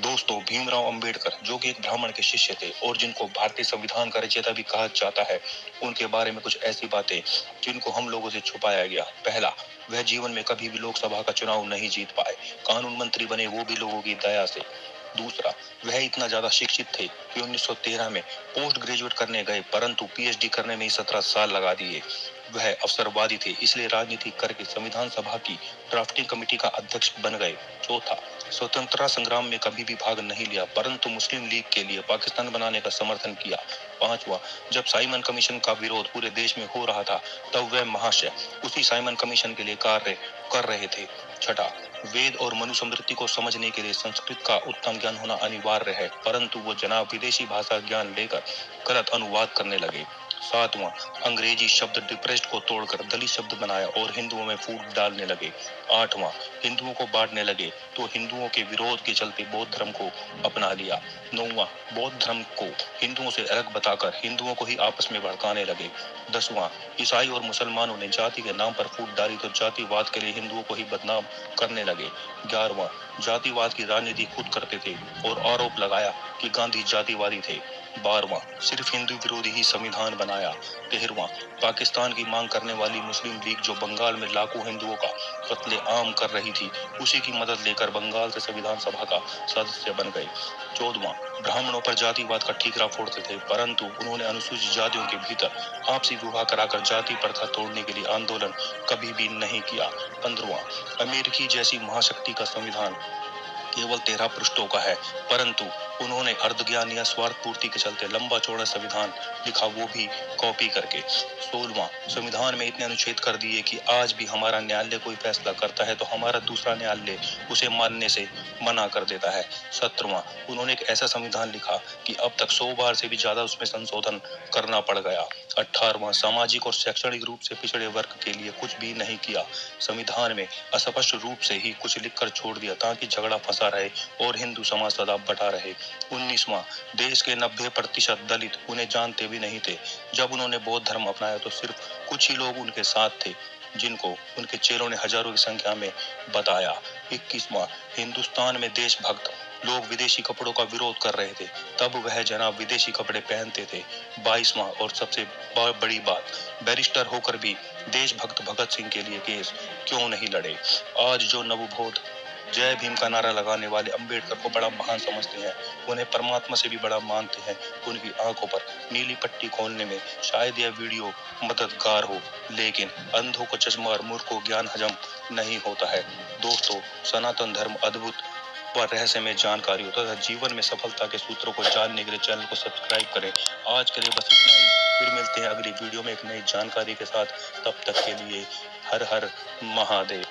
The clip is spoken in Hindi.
दोस्तों, भीमराव अंबेडकर, जो कि एक ब्राह्मण के शिष्य थे और जिनको भारतीय संविधान का रचयिता भी कहा जाता है, उनके बारे में कुछ ऐसी बातें जिनको हम लोगों से छुपाया गया। पहला, वह जीवन में कभी भी लोकसभा का चुनाव नहीं जीत पाए, कानून मंत्री बने वो भी लोगों की दया से। दूसरा, वह इतना ज्यादा शिक्षित थे कि 1913 में पोस्ट ग्रेजुएट करने गए, परंतु पीएचडी करने में ही 17 साल लगा दिए। वह अवसरवादी थे, इसलिए राजनीति करके संविधान सभा की ड्राफ्टिंग कमेटी का अध्यक्ष बन गए। चौथा, स्वतंत्रता संग्राम में कभी भी भाग नहीं लिया, परंतु मुस्लिम लीग के लिए पाकिस्तान बनाने का समर्थन किया। पांचवा, जब साइमन कमीशन का विरोध पूरे देश में हो रहा था, तब वह महाशय उसी साइमन कमीशन के लिए कार्य कर रहे थे। छठा, वेद और मनुस्मृति को समझने के लिए संस्कृत का उत्तम ज्ञान होना अनिवार्य है, परंतु वो जनाब विदेशी भाषा ज्ञान लेकर गलत अनुवाद करने लगे। सातवां, अंग्रेजी शब्द डिप्रेस्ड को तोड़कर दलित शब्द बनाया और हिंदुओं में फूट डालने लगे। आठवां, हिंदुओं को बांटने लगे तो हिंदुओं के विरोध के चलते बौद्ध धर्म को अपना लिया। नौवां, बौद्ध धर्म को हिंदुओं से अलग बताकर हिंदुओं को ही आपस में भड़काने लगे। 10वां, ईसाई और मुसलमानों ने जाति के नाम पर फूट डाली तो जातिवाद के लिए हिंदुओं को ही बदनाम करने लगे। 11वां, जातिवाद की राजनीति खुद करते थे और आरोप लगाया कि गांधी जातिवादी थे। 12वां, सिर्फ हिंदू विरोधी ही संविधान बनाया। 13वां, पाकिस्तान की मांग करने वाली मुस्लिम लीग जो बंगाल में लाखों हिंदुओं का कत्ले आम कर रही थी, उसी की मदद लेकर बंगाल से संविधान सभा का सदस्य बन गए। 14वां, ब्राह्मणों पर जातिवाद का ठीकरा फोड़ते थे, परंतु उन्होंने अनुसूचित जातियों के भीतर आपसी विवाह कराकर जाति प्रथा तोड़ने के लिए आंदोलन कभी भी नहीं किया। 15वां, अमेरिकी जैसी महाशक्ति का संविधान केवल 13 पृष्ठों का है, परंतु उन्होंने अर्धज्ञान या स्वार्थ पूर्ति के चलते लंबा चौड़ा संविधान लिखा, वो भी कॉपी करके। 16वां, संविधान में इतने अनुच्छेद कर दिए कि आज भी हमारा न्यायालय कोई फैसला करता है तो हमारा दूसरा न्यायालय उसे मानने से मना कर देता है। 17वां, उन्होंने एक ऐसा संविधान लिखा कि अब तक 100 बार से भी ज्यादा उसमें संशोधन करना पड़ गया। 18वां, सामाजिक और शैक्षणिक रूप से पिछड़े वर्ग के लिए कुछ भी नहीं किया। संविधान में अस्पष्ट रूप से ही कुछ लिखकर छोड़ दिया ताकि झगड़ा फंसा रहे और हिंदू समाज सदा बटा रहे। 19वां, देश के 90% दलित उन्हें जानते भी नहीं थे। जब उन्होंने बौद्ध धर्म अपनाया तो सिर्फ कुछ ही लोग उनके साथ थे, जिनको उनके चेलों ने हजारों की संख्या में बताया। 21वां, हिंदुस्तान में देशभक्त लोग विदेशी कपड़ों का विरोध कर रहे थे, तब वह जनाब विदेशी कपड़े पहनते थे। 22वां और सबसे बड़ी बात, बैरिस्टर होकर भी देशभक्त भगत सिंह के लिए केस क्यों नहीं लड़े। आज जो नवबोध जय भीम का नारा लगाने वाले अंबेडकर को बड़ा महान समझते हैं, उन्हें परमात्मा से भी बड़ा मानते हैं, उनकी आंखों पर नीली पट्टी खोलने में शायद यह वीडियो मददगार हो, लेकिन अंधों को चश्मा और मूर्ख को ज्ञान हजम नहीं होता है। दोस्तों, सनातन धर्म अद्भुत व रहस्यमय जानकारी होता है। जीवन में सफलता के सूत्रों को जानने के लिए चैनल को सब्सक्राइब करें। आज के लिए बस इतना ही, फिर मिलते हैं अगली वीडियो में एक नई जानकारी के साथ। तब तक के लिए हर हर महादेव।